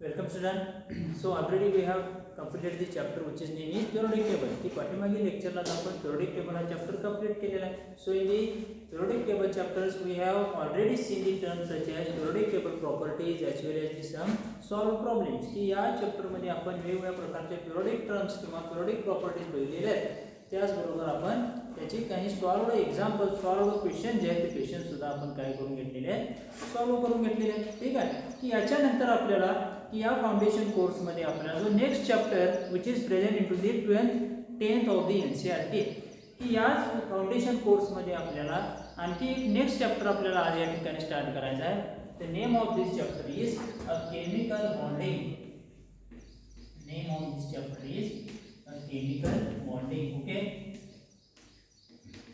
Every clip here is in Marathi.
Welcome student. So already we have completed the chapter which is named is periodic table. की पाठीमागील लेक्चरला आपण periodic table हा chapter complete केलेला आहे. So in the periodic table chapters we have already seen the terms such as periodic table properties as well as the some solved problems. की या chapter मध्ये आपण वेगवेगळ्या प्रकारचे periodic terms किंवा periodic properties बघितलेले आहेत. त्याचबरोबर आपण त्याची काही सॉल्व्ड एक्झाम्पल सॉल्व्ड क्वेश्चन जे आहेत ते क्वेश्चन सुद्धा आपण काय करून घेतलेले आहेत सॉल्व्ह करून घेतलेले आहेत. ठीक आहे की याच्यानंतर आपल्याला की या फाउंडेशन कोर्स मध्ये आपल्याला जो next chapter which is present in to the 10th of the NCERT की या फाउंडेशन कोर्स मध्ये आपल्याला आणखी एक नेक्स्ट चॅप्टर आपल्याला आज या ठिकाणी स्टार्ट करायचा आहे. The name of this chapter is a chemical bonding. Name of this chapter is chemical bonding. Okay,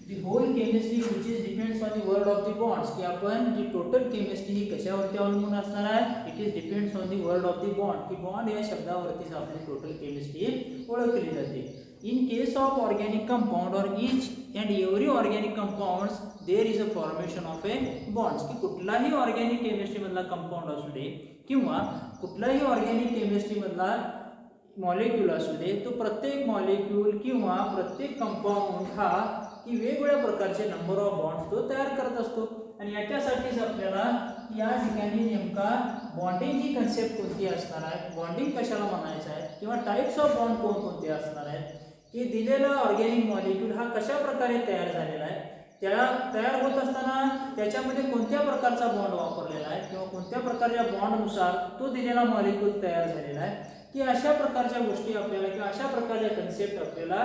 the whole chemistry which is depends on the word of the bonds की आपण जी टोटल केमिस्ट्री ही कशावरती अवलंबून असणार आहे. It is depends on the word of the bond की बॉन्ड या शब्दावरतीच आपली टोटल केमिस्ट्री ओळखली जाते. In case of organic compound और each and every organic compounds there is a formation of a bonds की कुठलाही ऑर्गॅनिक केमिस्ट्री मधला कंपाउंड असू दे किंवा कुठलाही ऑर्गॅनिक केमिस्ट्री मधला मॉलिक्यूल असू दे तो प्रत्येक मॉलिक्यूल किंवा प्रत्येक कंपाऊंड हा की वेगवेगळ्या प्रकारचे नंबर ऑफ बॉन्ड्स तो तयार करत असतो. आणि याच्यासाठीच आपल्याला या ठिकाणी नेमका बॉन्डिंगची कन्सेप्ट कोणती असणार आहे, बॉन्डिंग कशाला म्हणायचं आहे किंवा टाइप्स ऑफ बॉन्ड कोणकोणते असणार आहेत की दिलेला ऑर्गॅनिक मॉलिक्यूल हा कशा प्रकारे तयार झालेला आहे, त्या तयार होत असताना त्याच्यामध्ये कोणत्या प्रकारचा बॉन्ड वापरलेला आहे किंवा कोणत्या प्रकारच्या बॉन्डनुसार तो दिलेला मॉलिक्यूल तयार झालेला आहे की अशा प्रकारच्या गोष्टी आपल्याला किंवा अशा प्रकारच्या कन्सेप्ट आपल्याला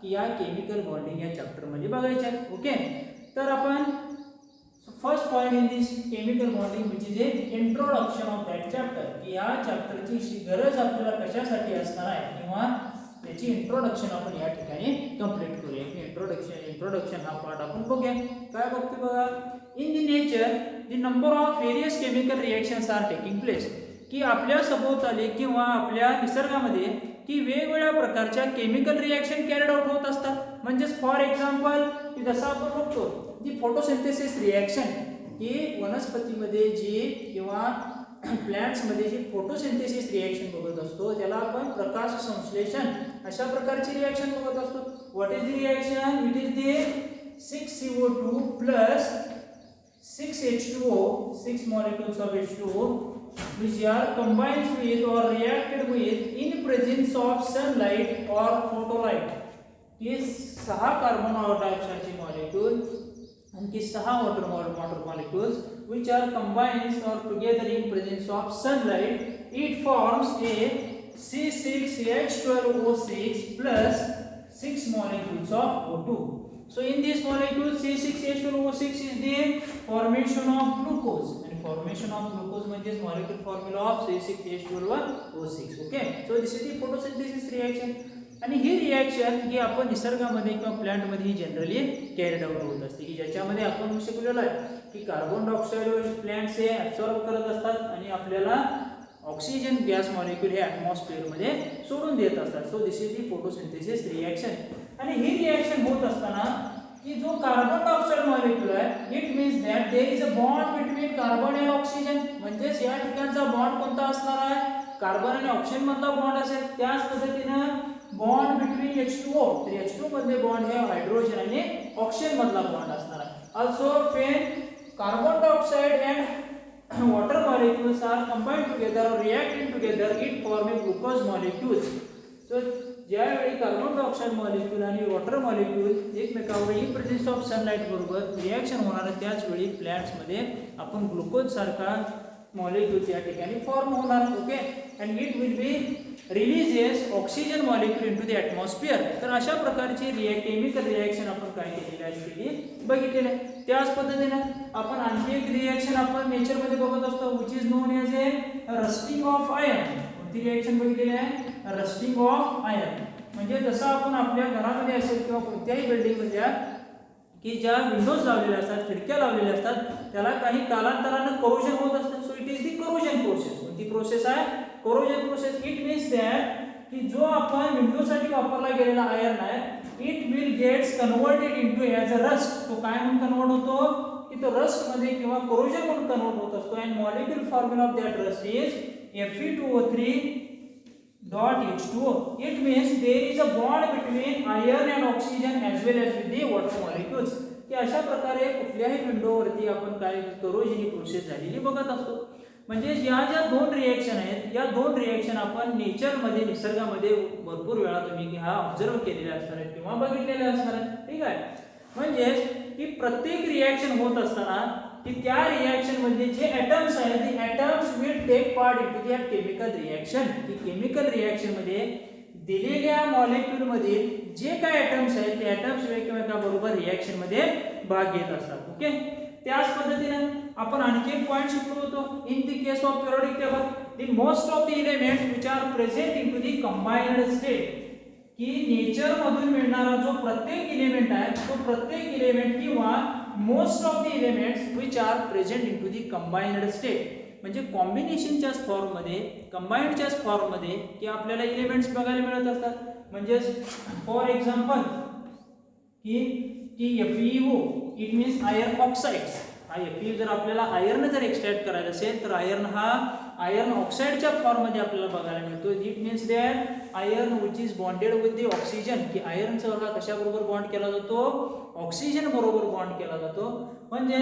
की या केमिकल बॉन्डिंग या चॅप्टरमध्ये बघायच्या आहेत. ओके, तर आपण first point in this chemical bonding which is a introduction of that chapter की या चॅप्टरची गरज आपल्याला कशासाठी असणार आहे किंवा त्याची इंट्रोडक्शन आपण या ठिकाणी कंप्लीट करूया. इंट्रोडक्शन हा पार्ट आपण बघूया. काय बघतो बघा. In the nature the number of various chemical reactions are taking place की आपल्या सभोवताली किंवा आपल्या निसर्गामध्ये की वेगवेगळ्या प्रकारच्या केमिकल रिएक्शन कॅरीड आउट होत असतात. म्हणजेच फॉर एक्झाम्पल की जसं आपण बघतो जी फोटोसिंथेसिस रिएक्शन की वनस्पतीमध्ये जी किंवा प्लांट्समध्ये जी फोटोसिंथेसिस रिएक्शन बघत असतो त्याला आपण प्रकाश संश्लेषण अशा प्रकारची रिएक्शन बघत असतो. What is the reaction? It is the 6CO2 plus 6H2O 6 molecules of H2O which are combined with or reacted with in presence of sunlight or photolight. ये 6 कार्बन डायऑक्साइडचे मॉलिक्यूल आणखी 6 water molecules which are combined or together in presence of sunlight it forms a C6H12O6 plus 6 molecules of O2. So in this molecule C6H12O6 is the formation of glucose and formation of glucose means molecular formula of C6H12O6. Okay, so this is the photosynthesis reaction आणि ही रिएक्शन ही आपण निसर्गामध्ये किंवा प्लांटमध्ये जनरली कॅरीड आउट होत असते की ज्याच्यामध्ये आपण शिकलेलो आहे की कार्बन डायऑक्साइड प्लांट्स हे ॲब्सॉर्ब करत असतात आणि आपल्याला ऑक्सिजन गॅस मॉलिक्यूल हे ॲटमॉस्फिअरमध्ये सोडून देत असतात. So this is the photosynthesis reaction. आणि ही रिएक्शन होत असताना की जो कार्बन डायऑक्साइड मॉलिक्यूल आहे it means that there is a bond between carbon and oxygen. म्हणजेच या ठिकाणचा बॉन्ड कोणता असणार आहे, कार्बन आणि ऑक्सिजन मधला बॉन्ड असेल. त्याच पद्धतीनं बॉन्ड बिटवीन H2O तर H2 मध्ये बॉन्ड हे हायड्रोजन आणि ऑक्सिजन मधला बॉन्ड असणार आहे. Also when carbon dioxide and water molecules are combined together or reacting together it form a glucose molecules. So ज्यावेळी कार्बन डायऑक्साइड मॉलिक्यूल आणि वॉटर मॉलिक्यूल एकमेकावर इन प्रेझेन्स ऑफ सनलाईट बरोबर रिॲक्शन होणार आहे त्याच वेळी प्लांट्समध्ये आपण ग्लुकोज सारखा मॉलिक्यूल या ठिकाणी फॉर्म होणार. Okay, and it will be releases oxygen molecule into the atmosphere. तर अशा प्रकारची केमिकल रिॲक्शन आपण काय केलेली आहे बघितलेलं आहे. त्याच पद्धतीने आपण आणखी एक रिॲक्शन आपण नेचरमध्ये बघत असतो which is known as A rusting of iron. कोणती रिॲक्शन बघितलेली आहे? Rusting of iron. म्हणजे जसं आपण आपल्या घरामध्ये असेल किंवा कोणत्याही बिल्डिंगमध्ये की ज्या विंडोज लावलेल्या असतात, खिडक्या लावलेल्या असतात, त्याला काही कालांतरानं करोजन होत असतं. So it is the corrosion process. कोणती प्रोसेस आहे? Corrosion process. It means that की जो आपण विंडोसाठी वापरला गेलेला आयर्न आहे it will gets converted into as a rust. तो काय म्हणून कन्वर्ट होतो की तो रस्ट मध्ये किंवा कोरोजन म्हणून कन्वर्ट होत असतो and molecule formula of that rust is Fe2O3.H2O. It means there is a bond between iron and oxygen as well as with the water molecules. की अशा प्रकारे कुठल्याही विंडोवरती आपण काय कोरोजन ही प्रोसेस झालेली बघत असतो. म्हणजे या ज्या दोन रिएक्शन आहेत या दोन रिएक्शन आपण नेचरमध्ये निसर्गामध्ये भरपूर वेळा तुम्ही की हा ऑब्झर्व केलेले असणार आहेत किंवा बघितलेले असणार आहेत. ठीक आहे. म्हणजे की प्रत्येक रिएक्शन होत असताना की त्या रिएक्शन मध्ये जे एटम्स आहेत ते atoms will take part into that chemical reaction. की केमिकल रिएक्शन मध्ये दिलेल्या मॉलिक्यूल मध्ये जे काय एटम्स आहेत ते एटम्स एकमेकांबरोबर रिएक्शन मध्ये भाग घेत असतात. ओके. त्याच पद्धतीने आपण आणखी एक पॉइंट शिकलो होतो in the case of periodic table the most of the elements which are present into the combined state. की नेचर मधून मिळणारा जो प्रत्येक एलिमेंट आहे तो प्रत्येक एलिमेंट किंवा most of the elements which are present into the combined state म्हणजे कॉम्बिनेशनच्याच फॉर्म मध्ये कंबाइंडच्याच फॉर्म मध्ये की आपल्याला एलिमेंट्स बघायला मिळत असतात. म्हणजे फॉर एक्झाम्पल की FeO it means iron oxides. हा Fe जर आपल्याला आयर्न जर एक्सट्रॅक्ट करायचं असेल तर आयर्न हा आयर्न ऑक्साइडच्या फॉर्म मध्ये आपल्याला बघायला मिळतो. It means that iron which is bonded with the oxygen. की आयर्नचा हा कशाबरोबर बॉन्ड केला जातो ऑक्सिजन बरोबर बॉन्ड केला जातो. म्हणजे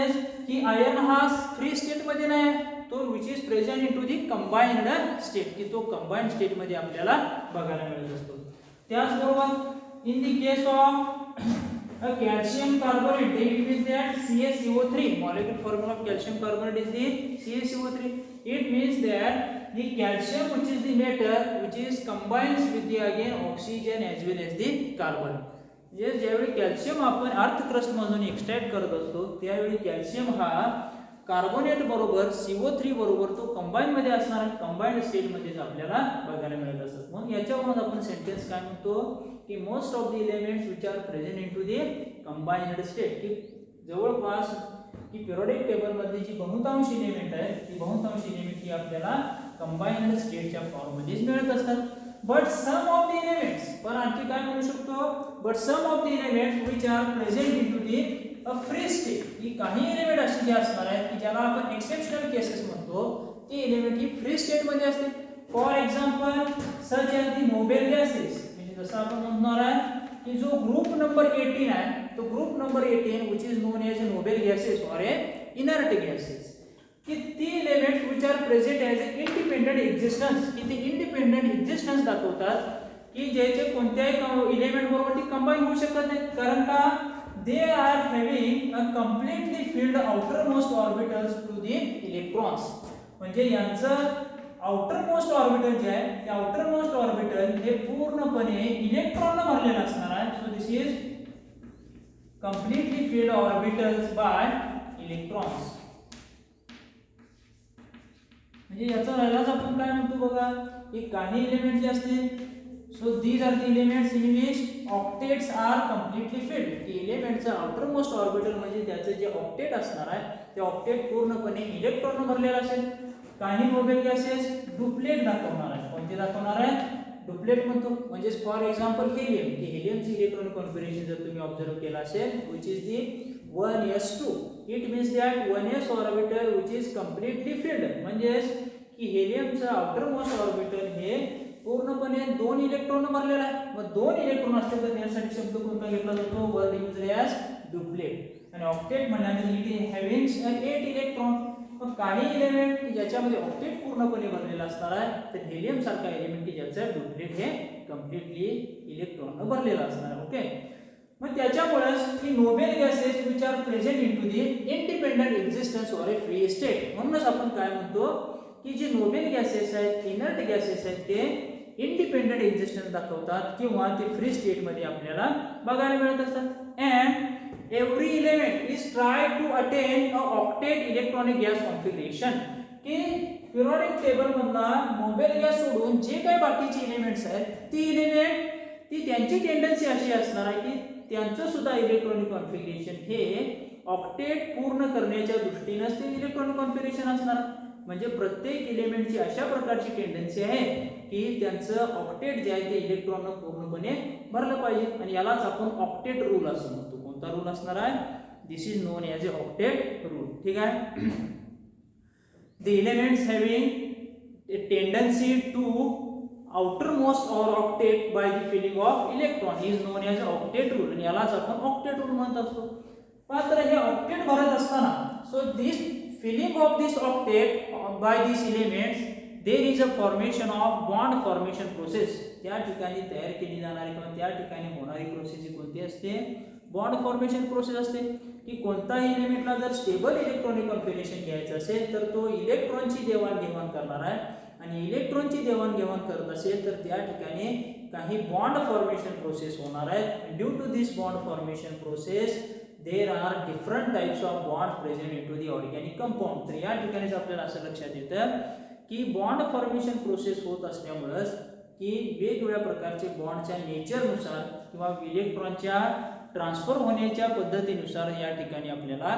की आयर्न हा फ्री स्टेट मध्ये नाही तो which is present into the combined state की तो कंबाइंड स्टेट मध्ये आपल्याला बघायला मिळत असतो. त्याचबरोबर in the case of a calcium carbonate it means that CaCO3 molecular formula of calcium carbonate is the CaCO3. It means that the calcium which is the matter which is combines with the again oxygen as well as the carbon. ज्यावेळी कॅल्शियम आपण अर्थ क्रस्ट मधून एक्सट्रॅक्ट करत असतो त्यावेळी कॅल्शियम हा कार्बोनेट बरोबर CO3 बरोबर तो कंबाईन मध्ये असणार कंबाइंड स्टेट मध्येच आपल्याला बघायला मिळत असतात. मग याच्यावरून आपण सेंटेन्स काय म्हणतो की most of the elements which are present into the combined state. की जवळपास की पिरियोडिक टेबल मध्ये जी बहुतांश एलिमेंट आहेत ती बहुतांश एलिमेंट ही आपल्याला कंबाइंड स्टेटच्या फॉर्म मध्येच मिळत असतात. But some of the elements पण आणखी काय म्हणू शकतो but some of the elements which are present into the free state. ही काही एलिमेंट असे जे असणार आहेत की ज्याला आपण एक्सेप्शनल केसेस म्हणतो ती एलिमेंट ही फ्री स्टेट मध्ये असते. For example such as the Nobel gases. म्हणजे जसं आपण म्हणणार आहे की जो ग्रुप नंबर 18 आहे तो group number 18 which is known as noble gases or a inert gases. की ती elements which are present as a independent existence की ते इंडिपेंडेंट एक्झिस्टन्स दाखवतात की ज्याचे कोणत्याही एलिमेंट बरोबर ती कंबाईन होऊ शकत नाही. कारण का they are having a completely filled outermost orbitals to the electrons. म्हणजे यांचं outermost orbital जे आहे ते outermost orbital हे पूर्णपणे इलेक्ट्रॉन ने भरलेलं असणार आहे. so this is completely filled orbitals by electrons. म्हणजे याचा राहिलाच आपण काय म्हणतो बघा की काही एलिमेंट जे असतील so these are the elements in which octets are completely filled. की एलिमेंटचा outermost orbital म्हणजे त्याचे जे ऑक्टेट असणार आहे ते ऑक्टेट पूर्णपणे इलेक्ट्रॉन भरलेला असेल. काही नोबेल गॅसेस डुप्लेट दाखवणार आहे. कोणते दाखवणार आहे डुप्लेट म्हणतो. म्हणजे फॉर एक्झाम्पल हेलियम की हेलियमची इलेक्ट्रॉन कॉन्फिगरेशन जर तुम्ही ऑब्झर्व केला असेल which is the 1s2. it means that 1s orbital which is completely filled. म्हणजे की हेलियमचा outermost orbital हे पूर्णपणे 2 इलेक्ट्रॉन भरलेला आहे. मग 2 इलेक्ट्रॉन असतील तर त्यासाठी शब्द कोणता घेतला जातो वर्ड यूज्ड ॲज डुप्लेट. आणि ऑक्टेट म्हटल्यानंतर इट इज हॅव्हिंग 8 इलेक्ट्रॉन. मग काही एलिमेंट की ज्याच्यामध्ये ऑक्टेट पूर्णपणे भरलेला असणार आहे तर हेलियम सारखा एलिमेंट की ज्याचा डुप्लेट हे कम्प्लीटली इलेक्ट्रॉन भरलेला असणार आहे. ओके. मग त्याच्यामुळेच की Nobel gases which are present into the independent existence or A free state. म्हणूनच आपण काय म्हणतो की जे नोबेल गॅसेस आहेत इनर्ट गॅसेस आहेत ते इंडिपेंडेंट एक्झिस्टन्स दाखवतात किंवा ते फ्री स्टेट मध्ये आपल्याला बघायला मिळत असतात. And every element is try to attain a octet electronic gas configuration. की पिरियोडिक टेबल मधला नोबेल गॅस सोडून जे काही बाकीचे एलिमेंट्स आहेत ती एलिमेंट ती त्यांची टेंडन्सी अशी असणार आहे की त्यांचं सुद्धा इलेक्ट्रॉनिक कॉन्फिगरेशन हे ऑक्टेट पूर्ण करण्याच्या दृष्टीने ते इलेक्ट्रॉनिक कॉन्फिगरेशन असणार. म्हणजे प्रत्येक एलिमेंटची अशा प्रकारची टेंडन्सी आहे की त्यांचं ऑक्टेट जे आहे ते इलेक्ट्रॉन पूर्णपणे भरलं पाहिजे. आणि यालाच आपण ऑक्टेट रूल असं म्हणतो. कोणता रूल असणार आहे this is known as a octet rule. ठीक आहे. The elements having a tendency to outermost or octet by the filling of electron is known as octet rule. आणि यालाच आपण octet rule म्हणत असतो. मात्र हे octet भरत असताना so this filling of this octet by these elements there is a formation of bond formation process. त्या ठिकाणी तयार केली जाणारी किंवा त्या ठिकाणी होणारी प्रोसेस कोणती असते? बॉन्ड फॉर्मेशन प्रोसेस असते. की कोणताही एलिमेंटला जर स्टेबल इलेक्ट्रॉनिक कॉन्फिगरेशन घ्यायचं असेल तर तो इलेक्ट्रॉनची देवाणघेवाण करणार आहे आणि इलेक्ट्रॉनची देवाणघेवाण करत असेल तर त्या ठिकाणी काही बॉन्ड फॉर्मेशन प्रोसेस होणार आहे. Due to this bond formation process there are different types of bond present into the organic compound. तर या ठिकाणीच आपल्याला असं लक्षात येतं की बॉन्ड फॉर्मेशन प्रोसेस होत असल्यामुळेच की वेगवेगळ्या प्रकारचे बॉन्डच्या नेचरनुसार किंवा इलेक्ट्रॉनच्या ट्रान्सफर होण्याच्या पद्धतीनुसार या ठिकाणी आपल्याला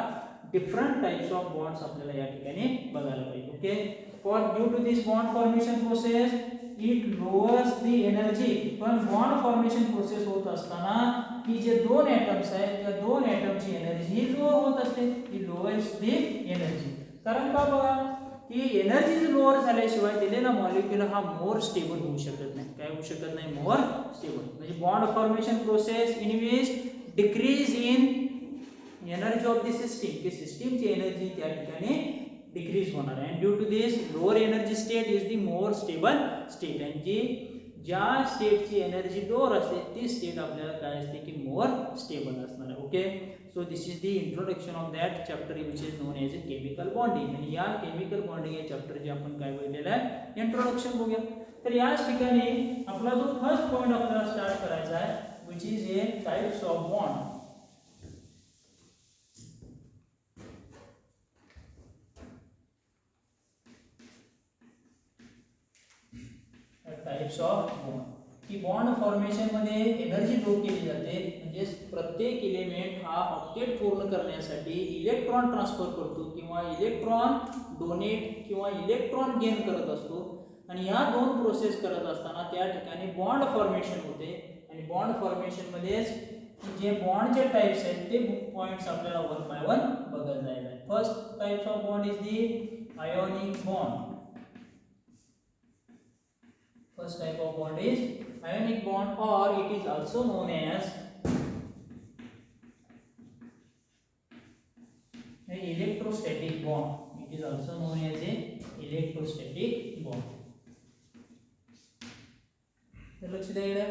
डिफरंट टाइप्स ऑफ बॉन्ड्स आपल्याला या ठिकाणी बघायला पाहिजे. Okay. For due to this bond formation process it lowers the energy. पण bond formation process होत असताना की जे दोन ॲटम्स आहेत त्या दोन ॲटमची एनर्जी लो होत असते. ती lowers the energy. कारण का बघा की एनर्जी लोअर झाल्याशिवाय दिलेला मॉलिक्युल हा मोर स्टेबल होऊ शकत नाही. काय होऊ शकत नाही? More stable. म्हणजे bond formation process in which decrease in energy of the system की सिस्टीमची एनर्जी त्या ठिकाणी डिक्रीज होणार आहे. Due to this lower energy state is the more stable state. आणि जी ज्या स्टेटची एनर्जी लोअर असते ती स्टेट आपल्याला काय असते की मोर स्टेबल असणार आहे. Okay. So this is the introduction of that chapter which is known as a chemical bonding. आणि या केमिकल बॉन्डिंग या चॅप्टरचे आपण काय बघितलेलं आहे? इंट्रोडक्शन बघूया. तर याच ठिकाणी आपला जो फर्स्ट पॉईंट आपल्याला स्टार्ट करायचा आहे which is a types of bond. Types of bond. की बॉन्ड फॉर्मेशन मध्ये एनर्जी ड्रॉप केली जाते. म्हणजे प्रत्येक एलिमेंट हा ऑक्टेट पूर्ण करण्यासाठी इलेक्ट्रॉन ट्रान्सफर करतो किंवा इलेक्ट्रॉन डोनेट किंवा इलेक्ट्रॉन गेन करत असतो. आणि या दोन प्रोसेस करत असताना त्या ठिकाणी बॉन्ड फॉर्मेशन होते. आणि बॉन्ड फॉर्मेशन मध्येच जे बॉन्डचे टाइप्स आहेत ते पॉइंट्स आपल्याला वन बाय वन बघत जायला आहे. First types of bond is the ionic bond. First type of bond is ionic bond, or it is also known as an electrostatic bond. It is also known as a electrostatic bond. लक्ष द्यायला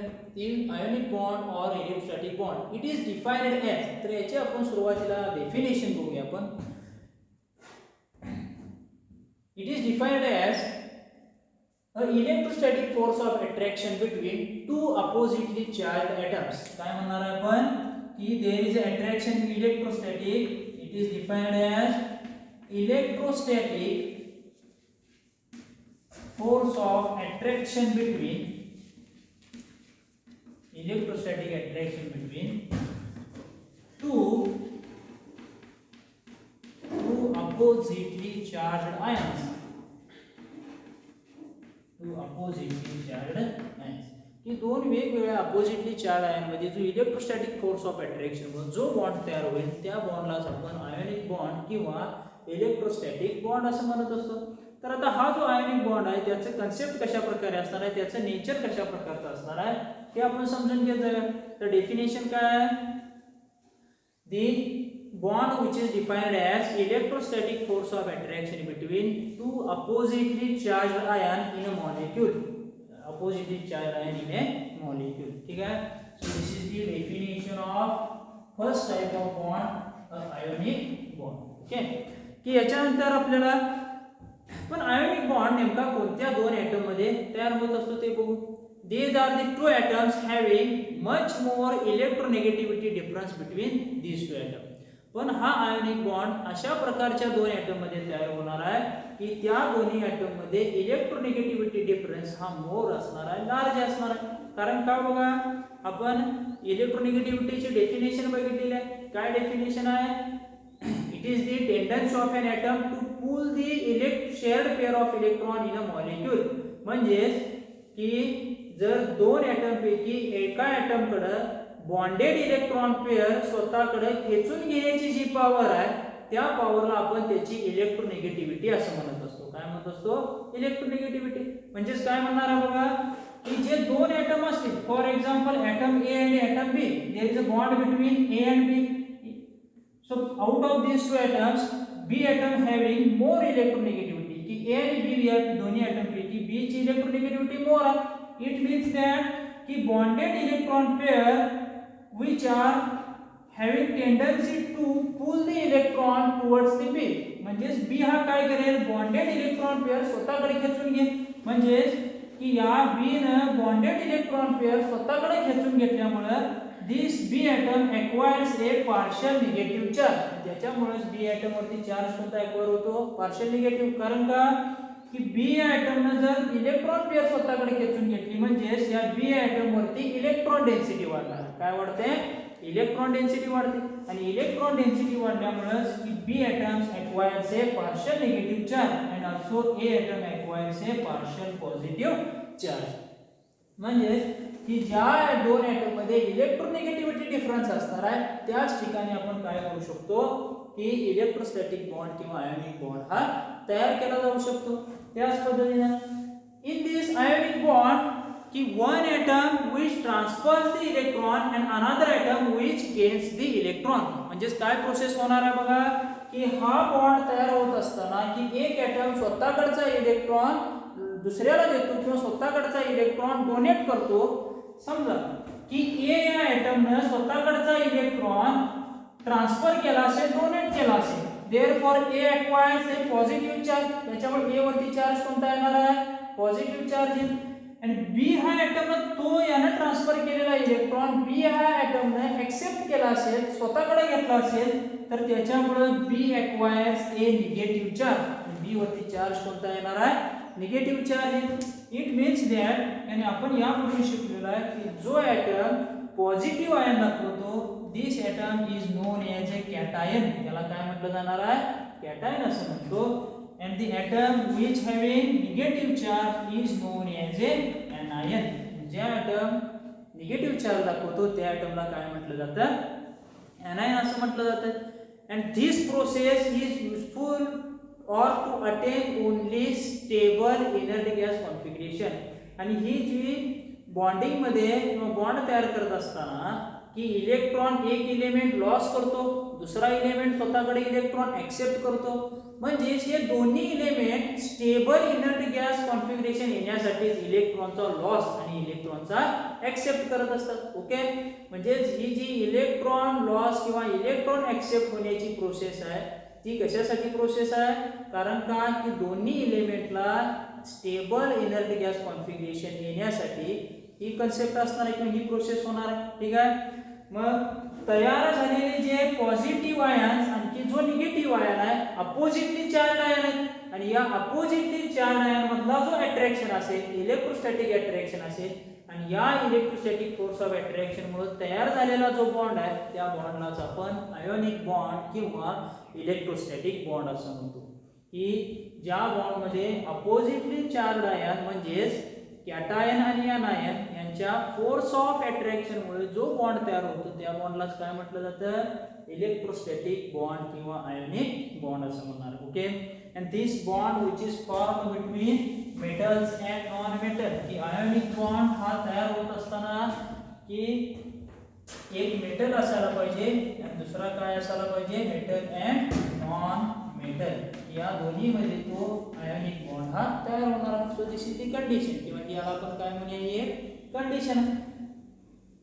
ionic bond or electrostatic bond. It is defined as. तर याची आपण सुरुवातीला डेफिनेशन बघूया आपण. It is defined as an electrostatic force of attraction between two oppositely charged atoms. काय म्हणणार आपण की there is an attraction in electrostatic. It is defined as electrostatic force of attraction between two oppositely charged ions. Oppositely charged ions. की दोन वेगवेगळ्या अपोजिटली चार्ज आयन मध्ये जो इलेक्ट्रोस्टॅटिक फोर्स ऑफ अट्रॅक्शन जो बॉन्ड तयार होईल त्या बॉन्डलाच आपण आयोनिक बॉन्ड किंवा इलेक्ट्रोस्टॅटिक बॉन्ड असं म्हणत असतो. तर आता हा जो आयोनिक बॉन्ड आहे त्याचं कन्सेप्ट कशा प्रकारे असणार आहे, त्याचं नेचर कशा प्रकारचं असणार आहे हे आपण समजून घेत जाऊया. तर डेफिनेशन काय आहे? दी bond which is defined as electrostatic force of attraction between two oppositely charged ion in a molecule. Oppositely charged ion in a molecule. ठीक है. So this is the definition of first type of bond, ionic bond. Okay. की याच्यानंतर आपल्याला पण आयोनिक बॉन्ड नेमका कोणत्या दोन ॲटम मध्ये तयार होत असतो ते बघू. These are the two atoms having much more electronegativity difference between these two atoms. पण हा आयोनिक बॉन्ड अशा प्रकारच्या दोन ॲटम मध्ये तयार होणार आहे की त्या दोन्ही ॲटम मध्ये इलेक्ट्रोनेगेटिव्हिटी डिफरन्स हा मोर असणार आहे, लार्ज असणार आहे. कारण का बघा आपण इलेक्ट्रोनेगेटिव्हिटीची डेफिनेशन बघितलेली आहे. काय डेफिनेशन आहे? It is the tendency of an atom to pull the shared pair of electron in a molecule. म्हणजे की जर दोन ॲटम पैकी एका ॲटम कडे बॉन्डेड इलेक्ट्रॉन पेअर स्वतःकडे खेचून घेण्याची जी पॉवर आहे त्या पॉवरला आपण त्याची इलेक्ट्रोनेगेटिव्हिटी असं म्हणत असतो. काय म्हणत असतो? इलेक्ट्रोनेगेटिव्हिटी. म्हणजेच काय म्हणणार आहे बघा की जे दोन ॲटम असतील, फॉर एक्झाम्पल ॲटम ए आणि atom B, there is a bond between A and B. So out of these two atoms, B atom having more electronegativity, की A आणि B या दोन्ही ॲटम पैकी B ची इलेक्ट्रोनेगेटिव्हिटी मोर आहे. इट मीन्स दॅट की bonded electron pair which are having tendency to pull the electron towards the B. म्हणजेच B हा काय करेल? बॉन्डेड इलेक्ट्रॉन पेअर स्वतःकडे खेचून घेईल. म्हणजेच की या B न बॉन्डेड इलेक्ट्रॉन पेअर स्वतःकडे खेचून घेतल्यामुळे this B atom acquires a partial negative charge. त्याच्यामुळे B atom वरती चार्ज कोणता एक्वायर होतो? Partial negative. कारण का की B atom ने जर इलेक्ट्रॉन पेअर स्वतःकडे खेचून घेतली म्हणजेच या B atom वरती इलेक्ट्रॉन डेन्सिटी वाढणार. काय वाढते? इलेक्ट्रॉन डेन्सिटी वाढते. आणि इलेक्ट्रॉन डेन्सिटी वाढल्यामुळे की B atoms acquires a partial negative charge and also A atom acquires a partial positive charge. म्हणजे की ज्या दोन ॲटम मध्ये इलेक्ट्रोनेगेटिव्हिटी डिफरन्स असणार आहे त्याच ठिकाणी आपण काय करू शकतो की इलेक्ट्रोस्टॅटिक बॉन्ड किंवा आयोनिक बॉन्ड हा तयार केला जाऊ शकतो. त्याच पद्धतीने इन दिस आयोनिक बॉन्ड की one atom which transfers the electron and another atom which gains the electron. म्हणजे काय प्रोसेस होणार आहे बघा की हा बॉन्ड तयार होत असताना की एक ॲटम स्वतःकडचा इलेक्ट्रॉन दुसऱ्याला देतो किंवा स्वतःकडचा इलेक्ट्रॉन डोनेट करतो. समजा की ए या ॲटमने स्वतःकडचा इलेक्ट्रॉन ट्रान्सफर केला असेल, डोनेट केला असेल, देअरफॉर ए एक्वायर्स ए पॉझिटिव्ह चार्ज. त्याच्यामुळे ए वरती चार्ज कोणता येणार आहे? पॉझिटिव्ह चार्ज येईल. आणि बी हा ॲटमने तो याने ट्रान्सफर केलेला इलेक्ट्रॉन बी हा ॲटमने एक्सेप्ट केला असेल, स्वतःकडे घेतला असेल तर त्याच्यामुळे बी एक्वायर्स ए निगेटिव्ह चार्ज. बी वरती चार्ज कोणता येणार आहे? Negative charge. It means that आणि आपण यापूर्वी शिकलेलो आहे की जो ॲटम पॉझिटिव्ह आयन दाखवतो this atom is known as a cation. त्याला काय म्हटलं जाणार आहे? कॅटायन असं म्हणतो. and the atom which having negative charge is known as a anion. ज्या ॲटम निगेटिव्ह चार्ज दाखवतो त्या ॲटमला काय म्हटलं जातं? anion असं म्हटलं जातं. and this process is useful or to attain only stable inert gas configuration. आणि ही जी बॉन्डिंग मध्ये किंवा बॉन्ड तयार करत असताना की इलेक्ट्रॉन एक इलेमेंट लॉस करतो, दुसरा इलेमेंट स्वतःकडे इलेक्ट्रॉन एक्सेप्ट करतो. म्हणजेच हे दोन्ही element stable inert gas configuration येण्यासाठी इलेक्ट्रॉनचा लॉस आणि इलेक्ट्रॉनचा एक्सेप्ट करत असतात. ओके. म्हणजेच ही जी इलेक्ट्रॉन लॉस किंवा इलेक्ट्रॉन एक्सेप्ट होण्याची प्रोसेस आहे ती कशासाठी प्रोसेस आहे? कारण का की दोन्ही इलेमेंटला स्टेबल इनर्ट गॅस कॉन्फिगरेशन येण्यासाठी ही कन्सेप्ट असणार आहे किंवा ही प्रोसेस होणार आहे. ठीक आहे. मग तयार झालेले जे पॉझिटिव्ह आयन्स आणि जो निगेटिव्ह आयन आहे अपोजिटली चार्ज आयन आहेत आणि या अपोजिटली चार्ज आयन मधला जो अट्रॅक्शन असेल इलेक्ट्रोस्टॅटिक अट्रॅक्शन असेल आणि या इलेक्ट्रोस्टॅटिक फोर्स ऑफ अट्रॅक्शन मुळे तयार झालेला जो बॉन्ड आहे त्या बॉन्डलाच आपण आयोनिक बॉन्ड किंवा इलेक्ट्रोस्टॅटिक बॉन्ड असं म्हणतो. की ज्या बॉन्ड मध्ये अपोजिटली चार्ज आयन म्हणजेच कॅटायन आणि अनायन यांच्या फोर्स ऑफ अट्रॅक्शन मुळे जो बॉन्ड तयार होतो त्या बॉन्डलाच काय म्हटलं जातं? इलेक्ट्रोस्टॅटिक बॉन्ड किंवा आयोनिक बॉन्ड असं म्हणणार. Okay. and this bond which is formed between metals and non metal की आयोनिक बॉन्ड हा तयार होत असताना की एक मेटल असायला पाहिजे आणि दुसरा काय असायला पाहिजे? Metal and non metal. या दोन्ही मध्ये तो आयोनिक बॉन्ड हा तयार होणार. So this is the condition किंवा याला आपण काय म्हणूया? कंडिशन.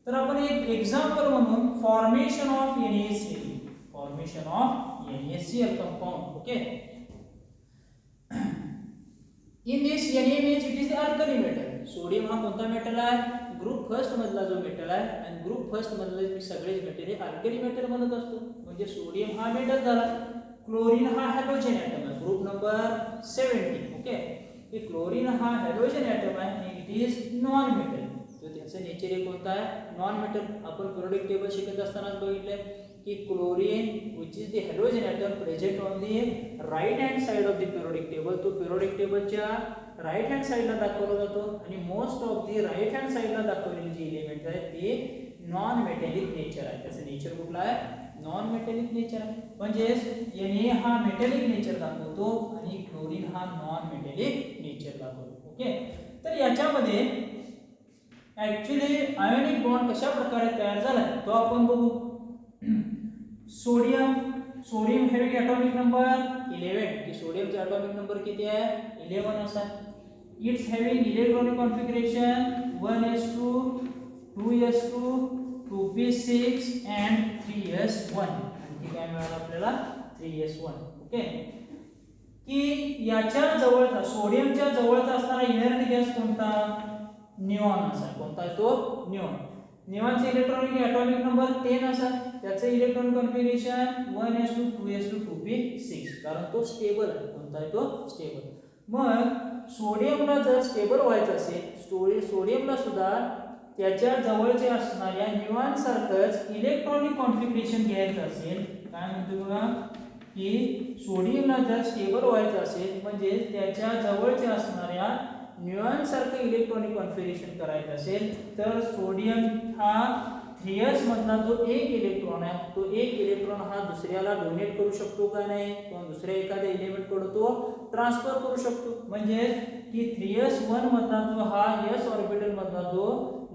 तर आपण एक एक्झाम्पल म्हणून formation of NaCl. Formation of NaCl compound. Okay. In this Na means it is the alkali metal. Sodium हा कोणता मेटल आहे? ग्रुप फर्स्ट मधला जो मेटल आहे आणि ग्रुप फर्स्ट मधले सगळे मेटल हे अल्कली मेटल म्हणत असतो. म्हणजे सोडियम हा मेटल झाला. क्लोरीन हा हॅलोजन ॲटम आहे ग्रुप नंबर 17. ओके. हे क्लोरीन हा हॅलोजन ॲटम आहे आणि इट इज नॉन मेटल. तो त्याचं नेचर हे कोणता आहे? Non metal. आपण पिरियोडिक टेबल शिकत असतानाच बघितलंय की chlorine which is the halogen atom present on the right hand side of the periodic table. तो पिरियोडिक टेबलच्या राईट हँड साइडला दाखवला जातो आणि most of the right hand साइडला दाखवलेले जे एलिमेंट आहेत ते नॉन मेटॅलिक नेचर आहे. त्याचं नेचर कुठलं आहे? नॉन मेटॅलिक नेचर आहे. म्हणजेच Na हा मेटॅलिक नेचर दाखवतो आणि क्लोरीन हा नॉन मेटॅलिक नेचर दाखवतो. ओके, तर याच्यामध्ये ऍक्च्युली आयोनिक बॉन्ड कशा प्रकारे तयार झालाय तो आपण बघू. सोडियम हॅविंग ॲटॉमिक नंबर 11 की सोडियमचा ॲटॉमिक नंबर किती आहे? 11 असा. It's having electronic configuration 1s2 2s2 2p6 and 3s1. आणखी काय मिळालं आपल्याला? 3s1. ओके, की याच्या जवळचा सोडियमच्या जवळचा असणारा इनर्ट गॅस कोणता? निऑन असा. कोणता आहे तो? निऑन. निऑनचे इलेक्ट्रॉनिक ॲटॉमिक नंबर 10 असा. त्याचे electronic configuration 1s2 2s2 2p6. कारण तो स्टेबल आहे. कोणता आहे तो? स्टेबल. मग सोडियमला जर स्टेबल व्हायचं असेल, सोडियमला सुद्धा त्याच्या जवळचे असणाऱ्या निऑन सारखंच इलेक्ट्रॉनिक कॉन्फिगरेशन घ्यायचं असेल. काय म्हणतो बघा, की सोडियमला जर स्टेबल व्हायचं असेल म्हणजे त्याच्या जवळचे असणाऱ्या निऑन सारखं इलेक्ट्रॉनिक कॉन्फिगरेशन करायचं असेल तर सोडियम हा 3s मधला जो एक इलेक्ट्रॉन आहे तो एक इलेक्ट्रॉन हा दुसऱ्याला डोनेट करू शकतो का नाही, किंवा दुसऱ्या एखाद्या एलिमेंट कडे तो ट्रान्सफर करू शकतो. म्हणजे की 3s1 मधला जो हा s ऑर्बिटल मधला जो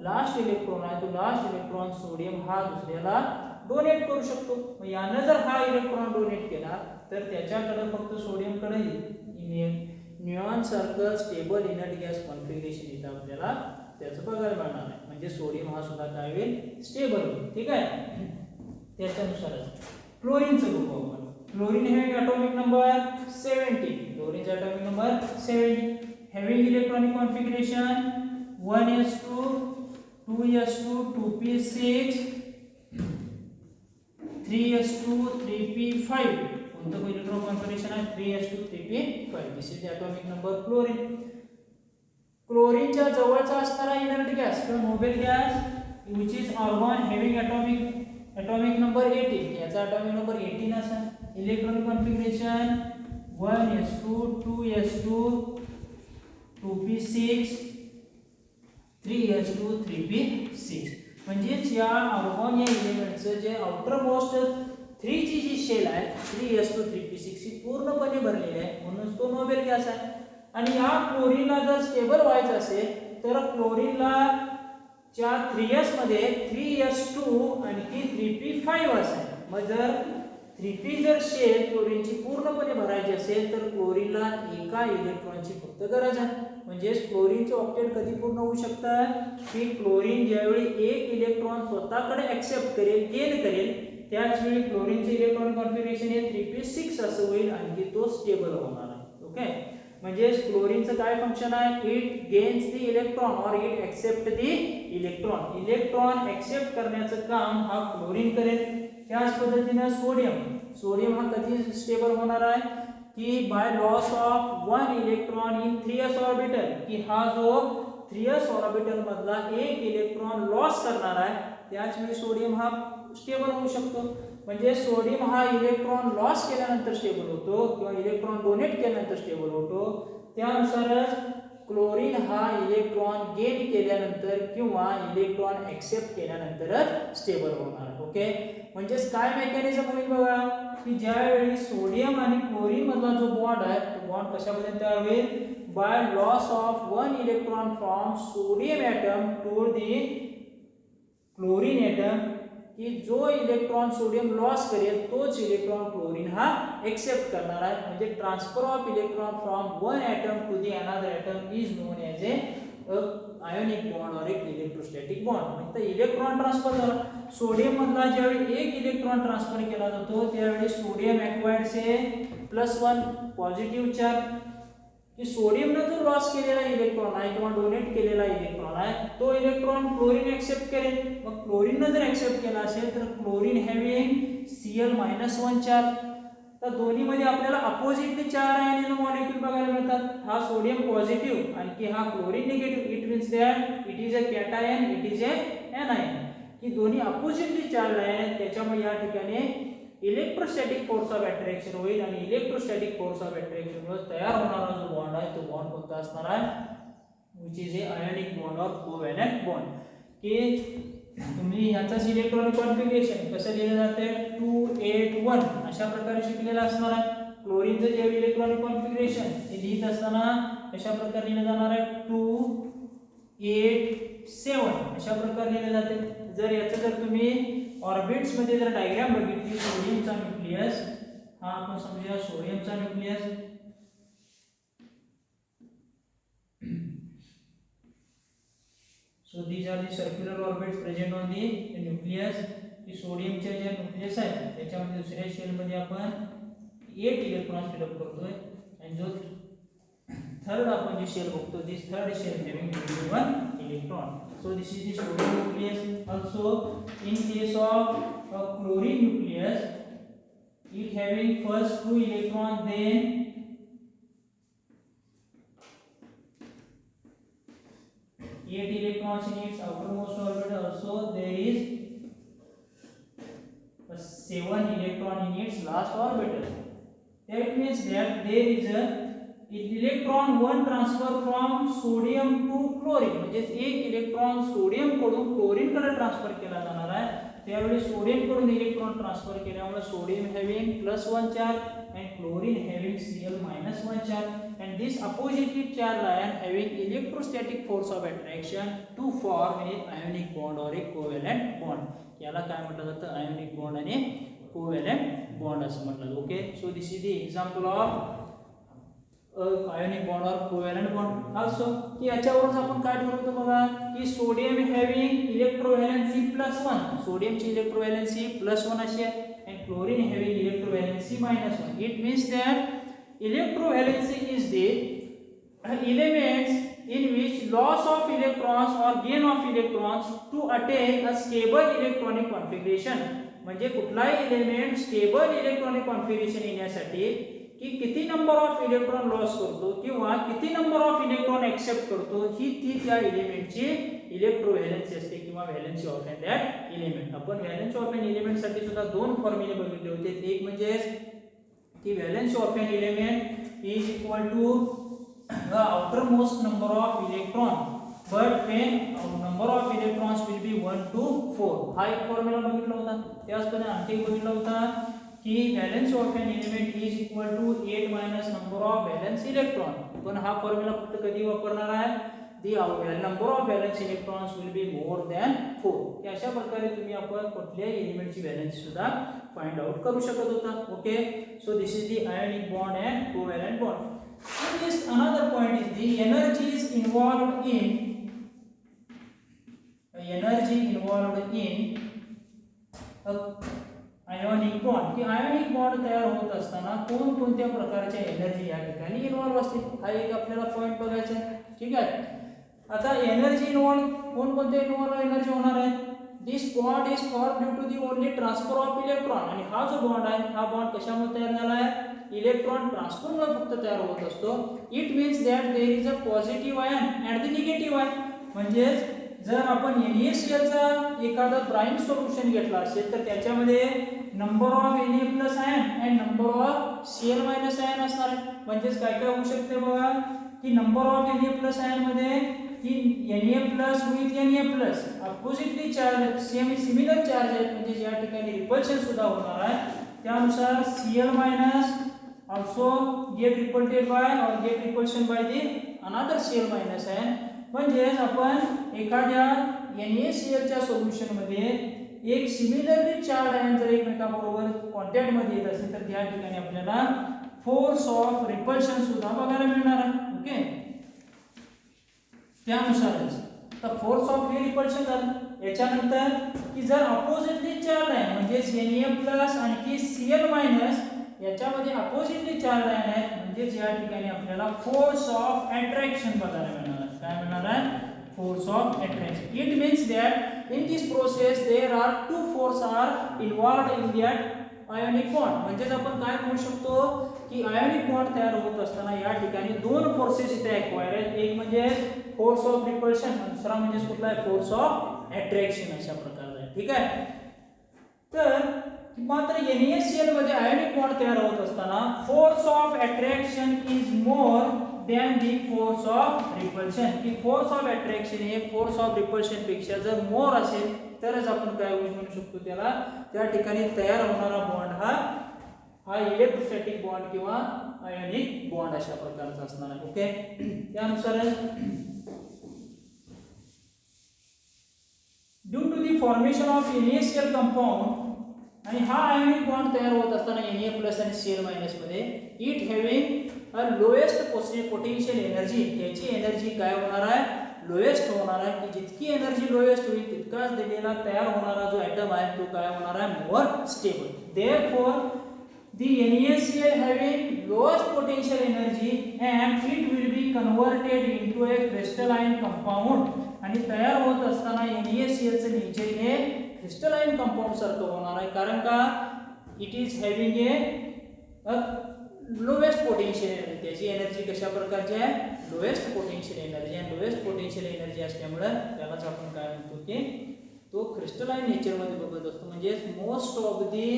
लास्ट इलेक्ट्रॉन आहे तो लास्ट इलेक्ट्रॉन सोडियम हा दुसऱ्याला डोनेट करू शकतो. मग यानं जर हा इलेक्ट्रॉन डोनेट केला तर त्याच्याकडे फक्त सोडियमकडे निऑन सारखं स्टेबल इनर्ट गॅस कॉन्फिगरेशन इथं आपल्याला त्याचं बघायला मिळणार आहे. म्हणजे सोडियम हा सुद्धा काय होईल? स्टेबल होईल. ठीक आहे, त्याच्यानुसारच क्लोरीनचं बघू आपण. Chlorine having atomic number 17. क्लोरीनचा atomic number 17 having electronic configuration 1s2 2s2 2p6 3s2 3p5. कोणतं इलेक्ट्रॉन कॉन्फिगरेशन आहे? 3s2 3p5. This is the atomic number chlorine. क्लोरीनच्या जवळचा असणारा इनर्ट गॅस किंवा noble gas which is argon having atomic number 18. याचा ॲटॉमिक नंबर 18 असा. Electronic configuration 1s2 2s2 2p6 3s2 3p6. म्हणजेच या आर्गॉन या एलिमेंटचं जे आउटर मोस्ट 3 ची जी शेल आहे 3s2 3p6 ही पूर्णपणे भरलेली आहे, म्हणून तो नोबेल गॅस आहे. आणि या क्लोरीनला जर स्टेबल व्हायचं असेल तर क्लोरीनला च्या 3s मध्ये 3s2 आणि 3p5 असेल. मग जर 3p जर शेल क्लोरीनची पूर्णपणे भरायची असेल तर क्लोरीनला एका इलेक्ट्रॉनची फक्त गरज आहे. म्हणजे क्लोरीनचे ऑक्टेट कधी पूर्ण होऊ शकतं की क्लोरीन ज्यावेळी एक इलेक्ट्रॉन स्वतःकडे ऍक्सेप्ट करेल, गेन करेल, त्याच वेळी क्लोरीनचे इलेक्ट्रॉनिक कॉन्फिगरेशन हे 3p6 असं होईल आणि तो स्टेबल होणार आहे. ओके, म्हणजे क्लोरीनचं काय फंक्शन आहे? It gains the electron or it accept the electron. Electron accept करण्याचं काम हा क्लोरीन करेल. त्याच पद्धतीने सोडियम हा कधी स्टेबल होणार आहे की bye loss of 1 electron in 3s orbital. की हा जो 3s ऑर्बिटल मधला एक इलेक्ट्रॉन लॉस करणार आहे त्याच वेळी सोडियम हा स्टेबल होऊ शकतो. म्हणजे सोडियम हा इलेक्ट्रॉन लॉस केल्यानंतर स्टेबल होतो किंवा इलेक्ट्रॉन डोनेट केल्यानंतर स्टेबल होतो. त्यानुसारच क्लोरीन हा इलेक्ट्रॉन गेन केल्यानंतर किंवा इलेक्ट्रॉन ऍक्सेप्ट केल्यानंतरच स्टेबल होणार. ओके, म्हणजेच काय मेकॅनिझम होईल बघा की ज्यावेळी सोडियम आणि क्लोरीन मधला जो बॉन्ड आहे तो बॉन्ड कशामध्ये तयार होईल? By loss of 1 electron from sodium atom to the chlorine atom. की जो इलेक्ट्रॉन सोडियम लॉस करेल तोच इलेक्ट्रॉन क्लोरीन हा एक्सेप्ट करणार आहे. म्हणजे transfer of electron from one atom to the another atom is known as a ionic bond or एक इलेक्ट्रोस्टॅटिक बॉन्ड. म्हणजे इलेक्ट्रॉन ट्रान्सफर झाला. सोडियम मधला ज्यावेळी एक इलेक्ट्रॉन ट्रान्सफर केला जातो त्यावेळी sodium acquired say +1 positive charge. की सोडियमने जो लॉस केलेला इलेक्ट्रॉन आहे किंवा डोनेट केलेला इलेक्ट्रॉन आहे तो इलेक्ट्रॉन क्लोरीन एक्सेप्ट करेल. मग क्लोरीनने जर एक्सेप्ट केला असेल तर क्लोरीन हॅविंग Cl-1 चार्ज. तर दोन्हीमध्ये आपल्याला अपोजिटली 4 आयन मॉलिक्यूल बघायला मिळतात. हा सोडियम पॉझिटिव्ह आणि हा chlorine negative. It means that it is a cation, it is a anion. की दोन्ही अपोजिटली चार्ज आहेत. त्याच्यामुळे या ठिकाणी इलेक्ट्रोस्टॅटिक फोर्स ऑफ अट्रॅक्शन होईल आणि इलेक्ट्रोस्टॅटिक फोर्स ऑफ अट्रॅक्शन मुळे तयार होणारा जो बॉन्ड आहे तो बॉन्ड कोणता असणार आहे? Which is a ionic bond or covalent bond. की तुम्ही याचाच इलेक्ट्रॉनिक कॉन्फिगरेशन कसं लिहिलं जाते 281 अशा प्रकारे शिकलेलं असणार आहे. क्लोरीनचं जे इलेक्ट्रॉनिक कॉन्फिगरेशन हे लिहित असताना कशा प्रकारे लिहिलं जाणार आहे 287 अशा प्रकारे लिहिले जाते. जर याचं जर तुम्ही ऑर्बिट्स मध्ये जर डायग्राम बघितली सोडियमचा न्यूक्लियस हा आपण समजूया सोडियमचा nucleus. So these are the circular orbits present on the nucleus. की सोडियमच्या ज्या न्यूक्लियस आहे त्याच्यामध्ये दुसऱ्या शेल मध्ये आपण 8 इलेक्ट्रॉन फिलअप करतोय आणि जो थर्ड आपण जे शेल बघतो this third shell having 21 electron. So this is the sodium nucleus. Also in case of a chlorine nucleus it having first 2 electron then 8 electrons in its outermost orbital. Also there is a 7 electron in its last orbital. That means that there is a electron 1 transfer from sodium to chlorine म्हणजे एक इलेक्ट्रॉन सोडियम कडून क्लोरीन कडे ट्रान्सफर केला जाणार आहे. त्यावेळी सोडियम कडून इलेक्ट्रॉन ट्रान्सफर केल्यामुळे sodium having +1 charge and chlorine having Cl -1 charge and this oppositely charged ion having electrostatic force of attraction to form an ionic bond or a covalent bond. याला काय म्हटलं जातं ionic bond आणि covalent bond असं म्हटलं. Okay so this is the example of ionic bond or covalent bond. Also की याच्यावरून आपण काय ठरवतो बघा की सोडियम हॅविंग इलेक्ट्रोव्हॅलेन्सी +1 सोडियमची इलेक्ट्रोव्हॅलेन्सी +1 अशी आहे and chlorine having electrovalency -1. It means that electrovalency is the elements in which loss of electrons or gain of electrons to attain a stable electronic configuration. म्हणजे कुठलाही एलिमेंट स्टेबल इलेक्ट्रॉनिक कॉन्फिगरेशन येण्यासाठी की किती नंबर ऑफ इलेक्ट्रॉन लॉस करतो किंवा किती नंबर ऑफ इलेक्ट्रॉन एक्सेप्ट करतो ही ती त्या एलिमेंटची इलेक्ट्रोव्हॅलेन्सी असते किंवा valency of an that element. आपण व्हॅलेन्सी ऑफ एन एलिमेंट साठी सुद्धा दोन फॉर्म्युले बघितले होते. एक म्हणजे की valency of an element is equal to the outer most number of electron but when number of electrons will be 1 to 4. हा एक फॉर्म्युला बघितला होता. त्याचप्रमाणे आणखी एक बघितला होता की valency of an element is equal to 8 minus number of valence electron. पण हा फॉर्म्युला फक्त कधी वापरणार आहे the number of valence electrons will be more than 4. की अशा प्रकारे तुम्ही आपण कुठल्याही एलिमेंटची व्हॅलेन्सी सुद्धा फाइंड आउट करू शकत होता. Okay so this is the ionic bond and covalent bond. So this another point is the energy is involved in ionic bond. की आयोनिक बॉन्ड तयार होत असताना कोणत्या प्रकारच्या एनर्जी या ठिकाणी इन्व्हॉल्व असतील हा एक आपल्याला पॉइंट बघायचा आहे. ठीक आहे. आता एनर्जी इन्व्हॉल्व कोणत्या इन्व्हॉल्व एनर्जी होणार आहे. This bond is form due to the only transfer of electron. आणि हा जो बॉन्ड आहे हा बॉन्ड कशामुळे तयार झाला आहे इलेक्ट्रॉन ट्रान्सफरमुळे फक्त तयार होत असतो. It means that there is a positive ion and the negative ion. म्हणजे जर आपण NaCl चा एखादा प्राइम सोल्युशन घेतला असेल तर त्याच्यामध्ये number of Na+ ion and number of Cl- ion असणार आहे. म्हणजे काय काय होऊ शकते बघा की नंबर ऑफ Na+ आयन मध्ये की Na+ with Na+ oppositely charge similar charge आहेत म्हणजे या ठिकाणी रिपल्शन सुद्धा होणार आहे. त्यानुसार Cl- also get repulsed by or get repulsion by the another Cl- ion. म्हणजे आपण एखाद्या NaCl च्या सोल्युशन मध्ये एक सिमिलरली चार्ज आयन जर एकमेकांबरोबर कॉन्टॅक्ट मध्ये येत असेल तर त्या ठिकाणी आपल्याला फोर्स ऑफ रिपल्शन सुद्धा बघायला मिळणार आहे. ओके त्यानुसारच तर फोर्स ऑफ रिपल्शन झालं. याच्यानंतर की जर अपोजिटली चार्ज आहे म्हणजे Na+ आणखी Cl- याच्यामध्ये अपोजिटली चार्ज आयन आहेत म्हणजे या ठिकाणी आपल्याला फोर्स ऑफ अट्रॅक्शन बघायला मिळणार आहे. काय मिळणार आहे force of attraction. It means that in this process there are two forces are involved in that ionic bond. म्हणजे आपण काय म्हणू शकतो की आयोनिक बॉन्ड तयार होत असताना या ठिकाणी दोन फोर्सेस इथे ॲक्वायर आहेत. एक म्हणजे फोर्स ऑफ रिपल्शन आणि दुसरा म्हणजे कुठला आहे फोर्स ऑफ अट्रॅक्शन अशा प्रकारचा आहे. ठीक आहे. तर मात्र NaCl मध्ये आयोनिक बॉन्ड तयार होत असताना force of attraction is more than the force of repulsion, की फोर्स ऑफ अट्रॅक्शन हे फोर्स ऑफ रिपल्शन पेक्षा जर मोर असेल तरच आपण काय म्हणू शकतो त्याला, त्या ठिकाणी तयार होणारा बॉन्ड हा इलेक्ट्रोस्टॅटिक बॉन्ड किंवा आयोनिक बॉन्ड अशा प्रकारचा असणार आहे. ओके, त्यानुसार due to the formation of NaCl compound, आणि हा आयोनिक बॉन्ड तयार होत असताना Na+ आणि Cl- मध्ये it having a lowest potential energy, याची एनर्जी काय होणार आहे, लोएस्ट होणार आहे, की जितकी एनर्जी लोएस्ट होईल तितकाच दिलेला तयार होणारा जो ॲटम आहे तो काय होणार आहे, more stable. Therefore the NaCl having lowest potential energy and it will be converted into a crystalline compound, आणि तयार होत असताना NaCl चे नेचर हे क्रिस्टलाइन कंपाऊंड सारखं होणार आहे, कारण का it is having A lowest potential energy, त्याची एनर्जी कशा प्रकारची आहे, लोएस्ट पोटेन्शियल एनर्जी, आणि लोएस्ट पोटेन्शियल एनर्जी असल्यामुळे त्यालाच आपण काय म्हणतो की तो क्रिस्टलाइन नेचर मध्ये बघत असतो. म्हणजे most of the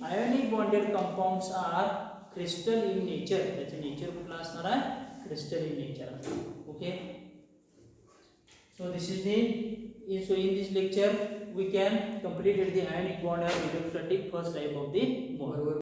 ionic bonded compounds are crystal in nature, त्याचे नेचर कुठला असणार आहे, crystal in nature. Okay, so this is the so in this lecture we can complete the ionic bond or electrostatic first type of the bond.